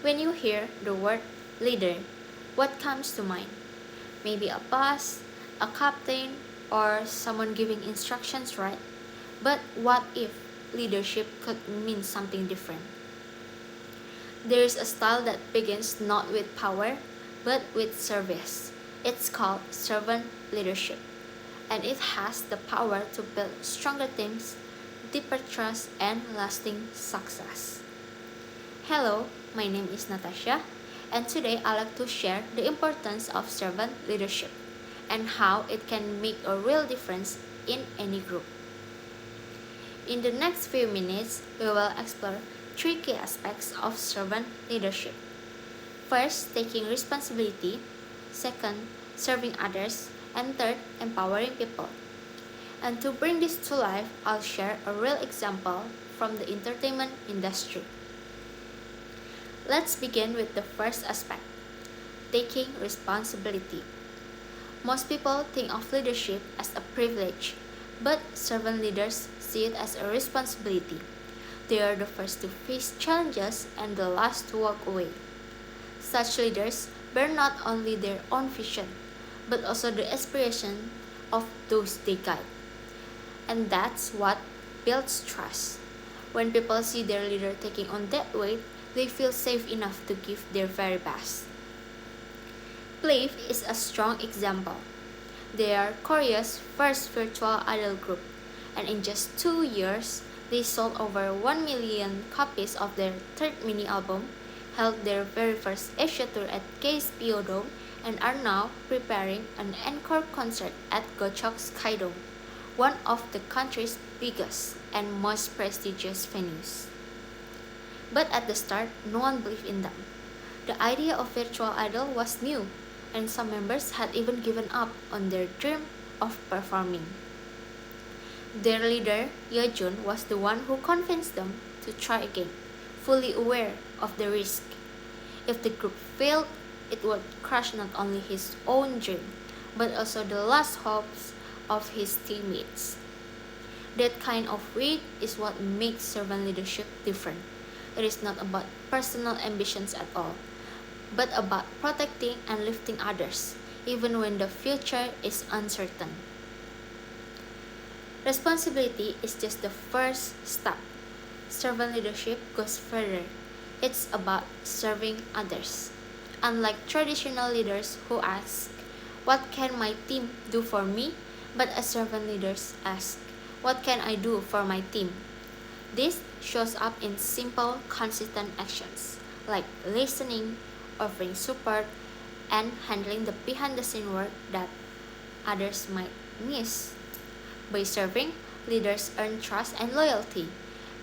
When you hear the word leader, what comes to mind? Maybe a boss, a captain, or someone giving instructions, right? But what if leadership could mean something different? There is a style that begins not with power, but with service. It's called servant leadership, and it has the power to build stronger teams, deeper trust, and lasting success. Hello, my name is Nathasa, and today I'd like to share the importance of servant leadership and how it can make a real difference in any group. In the next few minutes, we will explore three key aspects of servant leadership. First, taking responsibility. Second, serving others. And third, empowering people. And to bring this to life, I'll share a real example from the entertainment industry. Let's begin with the first aspect, taking responsibility. Most people think of leadership as a privilege, but servant leaders see it as a responsibility. They are the first to face challenges and the last to walk away. Such leaders bear not only their own vision, but also the aspiration of those they guide. And that's what builds trust. When people see their leader taking on that weight, they feel safe enough to give their very best. Plave is a strong example. They are Korea's first virtual idol group, and in just 2 years, they sold over 1 million copies of their third mini album, held their very first Asia tour at KSPO Dome, and are now preparing an encore concert at Gocheok Skydome, one of the country's biggest and most prestigious venues. But at the start, no one believed in them. The idea of virtual idol was new, and some members had even given up on their dream of performing. Their leader, Yeojun, was the one who convinced them to try again, fully aware of the risk. If the group failed, it would crush not only his own dream, but also the last hopes of his teammates. That kind of weight is what makes servant leadership different. It is not about personal ambitions at all, but about protecting and lifting others, even when the future is uncertain. Responsibility is just the first step. Servant leadership goes further. It's about serving others. Unlike traditional leaders who ask, "What can my team do for me?" but as servant leaders ask, "What can I do for my team?" This shows up in simple, consistent actions like listening, offering support, and handling the behind-the-scenes work that others might miss. By serving, leaders earn trust and loyalty,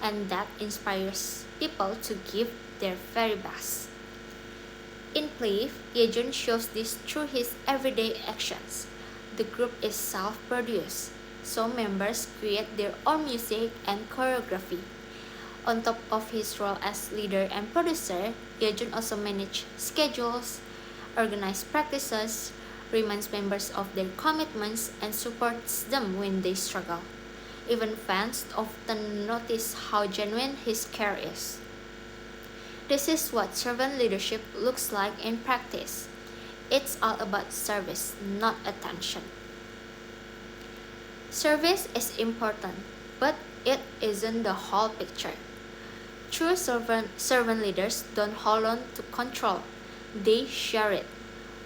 and that inspires people to give their very best. In Plave, Yeojun shows this through his everyday actions. The group is self-produced, so members create their own music and choreography. On top of his role as leader and producer, Yeojun also manages schedules, organizes practices, reminds members of their commitments, and supports them when they struggle. Even fans often notice how genuine his care is. This is what servant leadership looks like in practice. It's all about service, not attention. Service is important, but it isn't the whole picture. True servant leaders don't hold on to control, they share it.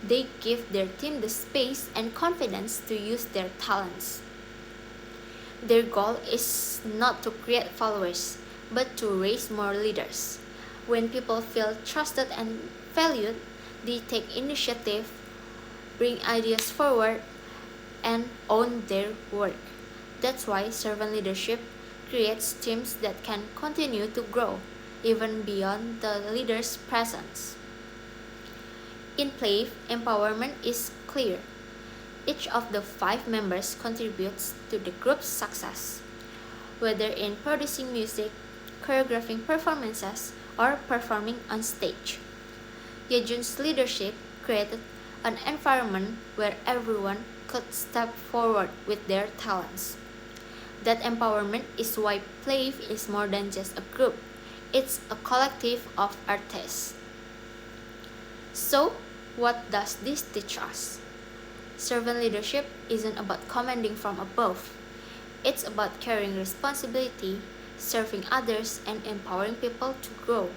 They give their team the space and confidence to use their talents. Their goal is not to create followers, but to raise more leaders. When people feel trusted and valued, they take initiative, bring ideas forward, and own their work. That's why servant leadership creates teams that can continue to grow, even beyond the leader's presence. In Plave, empowerment is clear. Each of the 5 members contributes to the group's success, whether in producing music, choreographing performances, or performing on stage. Yeojun's leadership created an environment where everyone could step forward with their talents. That empowerment is why Plave is more than just a group. It's a collective of artists. So, what does this teach us? Servant leadership isn't about commanding from above. It's about carrying responsibility, serving others, and empowering people to grow.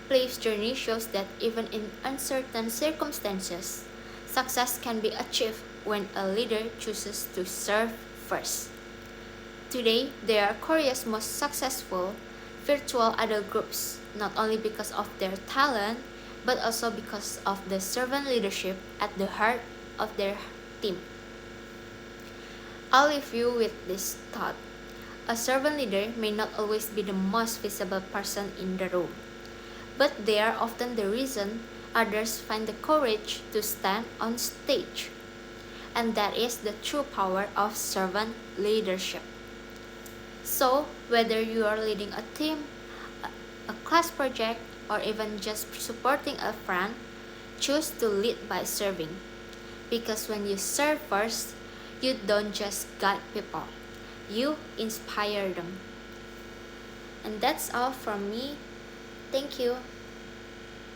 Play's journey shows that even in uncertain circumstances, success can be achieved when a leader chooses to serve first. Today, they are Korea's most successful virtual adult groups, not only because of their talent, but also because of the servant leadership at the heart of their team. I'll leave you with this thought. A servant leader may not always be the most visible person in the room, but they are often the reason others find the courage to stand on stage. And that is the true power of servant leadership. So, whether you are leading a team, a class project, or even just supporting a friend, choose to lead by serving. Because when you serve first, you don't just guide people, you inspire them. And that's all from me. Thank you.